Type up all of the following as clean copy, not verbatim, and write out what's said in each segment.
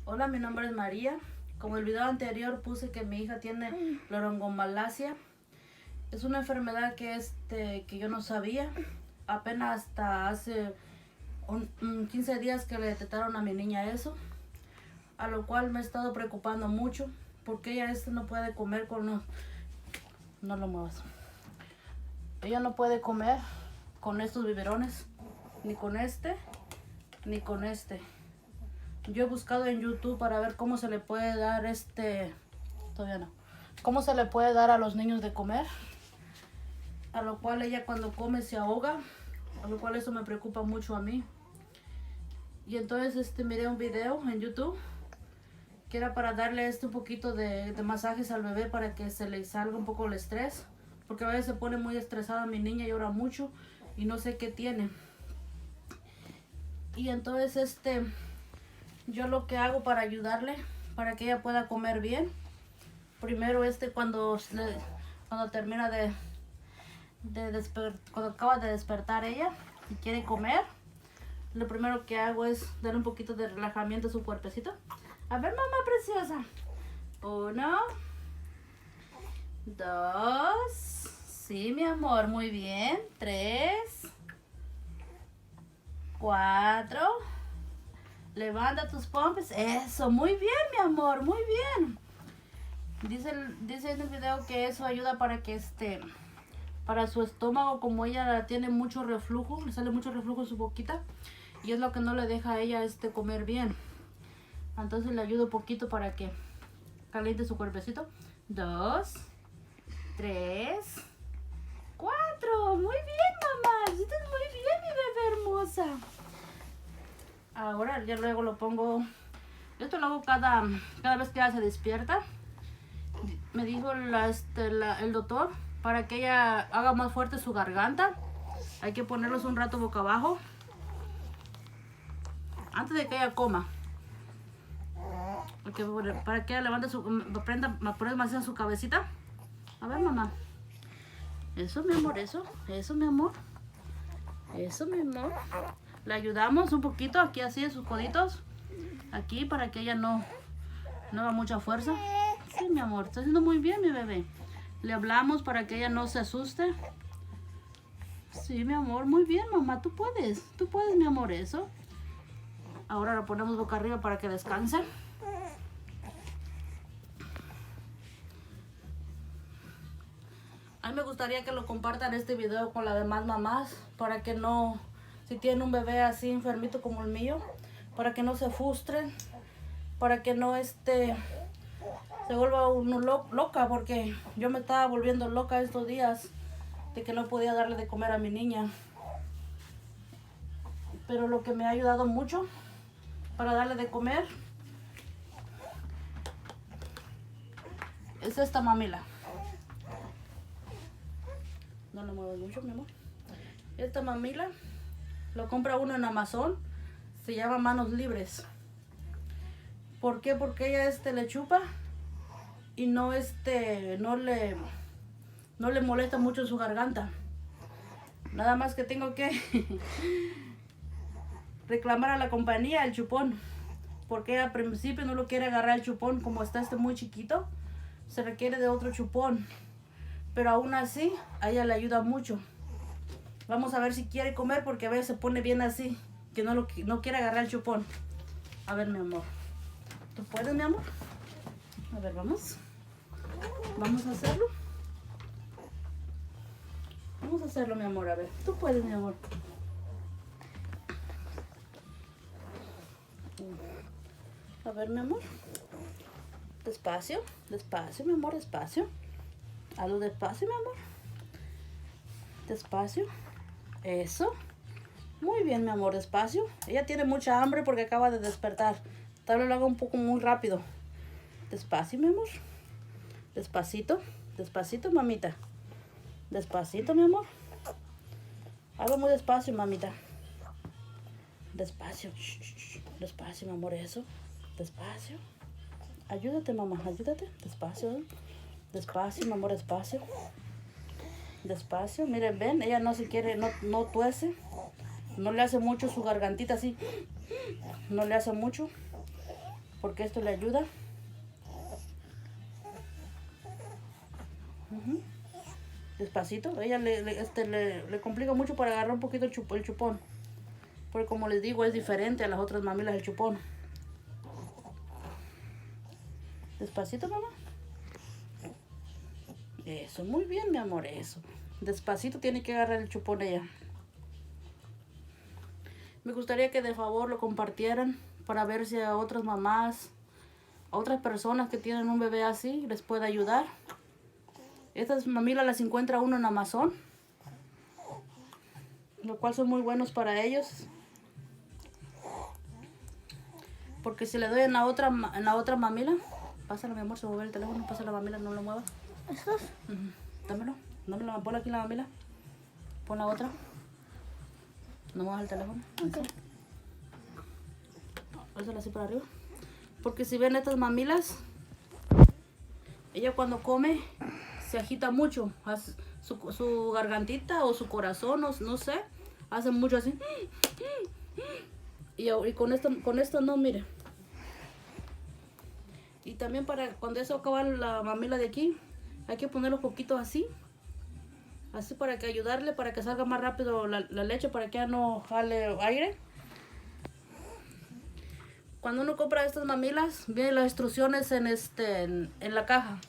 Hola, mi nombre es María. Como el video anterior puse que mi hija tiene laringomalacia. Es una enfermedad que yo no sabía. Apenas hasta hace 15 días que le detectaron a mi niña eso. A lo cual me he estado preocupando mucho. Porque ella no puede comer con los... No lo muevas. Ella no puede comer con estos biberones. Ni con este, ni con este. Yo he buscado en YouTube para ver cómo se le puede dar todavía no, cómo se le puede dar a los niños de comer, a lo cual ella cuando come se ahoga, a lo cual eso me preocupa mucho a mí. Y entonces miré un video en YouTube que era para darle un poquito de masajes al bebé para que se le salga un poco el estrés, porque a veces se pone muy estresada mi niña, llora mucho y no sé qué tiene. Y entonces yo lo que hago para ayudarle, para que ella pueda comer bien, primero cuando termina cuando acaba de despertar ella y quiere comer, lo primero que hago es darle un poquito de relajamiento a su cuerpecito. A ver, mamá preciosa. 1, 2, sí, mi amor, muy bien. 3, 4. Levanta tus pompis. Eso, muy bien, mi amor, muy bien. Dice en el video que eso ayuda para que para su estómago, como ella tiene mucho reflujo, le sale mucho reflujo en su boquita y es lo que no le deja a ella comer bien. Entonces le ayudo un poquito para que caliente su cuerpecito. 2, 3, 4. Muy bien, mamá. Estás muy bien, mi bebé hermosa. Ahora ya luego lo pongo. Esto lo hago cada vez que ella se despierta. Me dijo el doctor, para que ella haga más fuerte su garganta, hay que ponerlos un rato boca abajo antes de que ella coma. Porque para que ella levante poner más en su cabecita. A ver, mamá. Eso, mi amor, eso mi amor. Eso, mi amor. Le ayudamos un poquito aquí así en sus coditos. Aquí para que ella no haga mucha fuerza. Sí, mi amor, está haciendo muy bien, mi bebé. Le hablamos para que ella no se asuste. Sí, mi amor, muy bien, mamá, tú puedes, mi amor, eso. Ahora la ponemos boca arriba para que descanse. A mí me gustaría que lo compartan este video con las demás mamás, para que no, si tienen un bebé así enfermito como el mío, para que no se frustren, para que no se vuelva uno loca, porque yo me estaba volviendo loca estos días de que no podía darle de comer a mi niña. Pero lo que me ha ayudado mucho para darle de comer es esta mamila. No lo muevo mucho, mi amor. Esta mamila lo compra uno en Amazon, se llama Manos Libres. ¿Por qué? Porque ella le chupa y no le molesta mucho en su garganta. Nada más que tengo que reclamar a la compañía el chupón, porque al principio no lo quiere agarrar el chupón. Como está muy chiquito, se requiere de otro chupón, pero aún así a ella le ayuda mucho. Vamos a ver si quiere comer, porque a veces se pone bien así, que no quiere agarrar el chupón. A ver, mi amor, ¿tú puedes, mi amor? A ver, vamos a hacerlo. Vamos a hacerlo, mi amor, a ver. Tú puedes, mi amor. A ver, mi amor. Despacio, despacio, mi amor, despacio. Hazlo despacio, mi amor. Despacio. Eso. Muy bien, mi amor, despacio. Ella tiene mucha hambre porque acaba de despertar. Tal vez lo haga un poco muy rápido. Despacio, mi amor. Despacito, despacito, mamita. Despacito, mi amor. Hago muy despacio, mamita. Despacio. Shh, shh, shh. Despacio, mi amor, eso. Despacio. Ayúdate, mamá, ayúdate. Despacio. Despacio, mi amor, despacio. Despacio. Miren, ven, ella no se quiere, no tuece. No le hace mucho su gargantita así. No le hace mucho. porque esto le ayuda. Despacito. Ella le complica mucho para agarrar un poquito el chupón. Porque como les digo, es diferente a las otras mamilas el chupón. Despacito, mamá. Eso, muy bien, mi amor, eso. Despacito tiene que agarrar el chupón ella. Me gustaría que de favor lo compartieran para ver si a otras mamás, a otras personas que tienen un bebé así, les puede ayudar. Estas mamilas las encuentra uno en Amazon, lo cual son muy buenos para ellos. Porque si le doy en la otra mamila, pásala, mi amor, se mueve el teléfono, pasa la mamila, no lo muevas. ¿Estos? Dámelo, ponlo aquí en la mamila. Pon la otra. No muevas el teléfono. Ok. Pásala así para arriba. Porque si ven estas mamilas, ella cuando come se agita mucho. Su gargantita o su corazón, no sé, hace mucho así. Y con esto no, mire. Y también para cuando eso acaba la mamila de aquí, hay que poner los poquitos así. Así para que ayudarle, para que salga más rápido la leche, para que ya no jale aire. Cuando uno compra estas mamilas, vienen las instrucciones en la caja.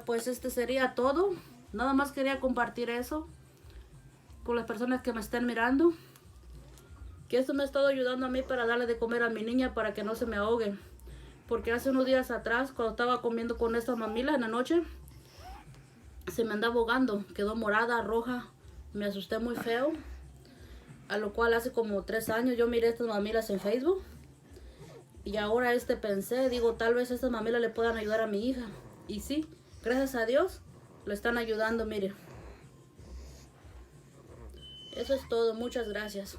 Pues sería todo. Nada más quería compartir eso con las personas que me estén mirando. Que esto me ha estado ayudando a mí para darle de comer a mi niña para que no se me ahogue. Porque hace unos días atrás, cuando estaba comiendo con esta mamila en la noche, se me andaba ahogando. Quedó morada, roja. Me asusté muy feo. A lo cual hace como 3 años yo miré estas mamilas en Facebook. Y ahora pensé, digo, tal vez estas mamilas le puedan ayudar a mi hija. Y sí, gracias a Dios, lo están ayudando, mire. Eso es todo, muchas gracias.